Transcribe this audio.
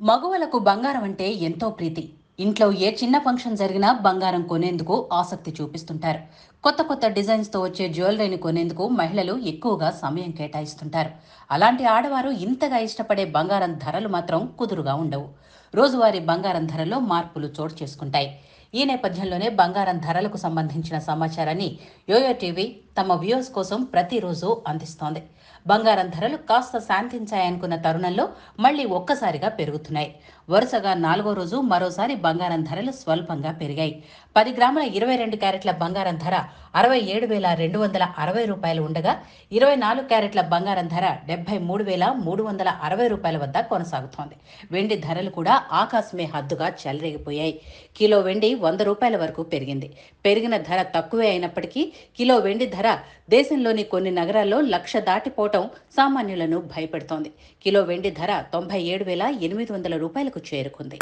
మగవాళ్ళకు బంగారం అంటే ఎంతో ప్రీతి. ఇంట్లో ఏ చిన్న ఫంక్షన్ జరిగినా బంగారం కొనేందుకు ఆసక్తి చూపిస్తుంటారు. కొత్త కొత్త డిజైన్స్తో వచ్చే జ్యువెలరీని కొనేందుకు మహిళలు ఎక్కువగా సమయం కేటాయిస్తుంటారు. అలాంటి ఆడవారు ఇంతగా ఇష్టపడే బంగారం ధరలు మాత్రం కుదురుగా ఉండవు. రోజువారీ బంగారం ధరల్లో మార్పులు చోటు చేసుకుంటాయి. ఈ నేపథ్యంలోనే బంగారం ధరలకు సంబంధించిన సమాచారాన్ని యోయో టీవీ తమ వ్యూవర్స్ కోసం ప్రతిరోజు అందిస్తోంది. బంగారం ధరలు కాస్త శాంతించాయనుకున్న తరుణంలో మళ్లీ ఒక్కసారిగా పెరుగుతున్నాయి. వరుసగా 4వ రోజు మరోసారి బంగారం ధరలు స్వల్పంగా పెరిగాయి. 10 గ్రాముల 22 క్యారెట్ల బంగారం ధర 67,260 రూపాయలు ఉండగా 24 క్యారెట్ల బంగారం ధర 73,360 రూపాయల వద్ద కొనసాగుతోంది. వెండి ధరలు కూడా ఆకాశమే హద్దుగా చెలరేగిపోయాయి. కిలో వెండి 100 రూపాయల వరకు పెరిగింది. పెరిగిన ధర తక్కువే అయినప్పటికీ కిలో వెండి ధర దేశంలోని కొన్ని నగరాల్లో 1,00,000 దాటిపోవటం సామాన్యులను భయపెడుతోంది. కిలో వెండి ధర 97,800 రూపాయలకు చేరుకుంది.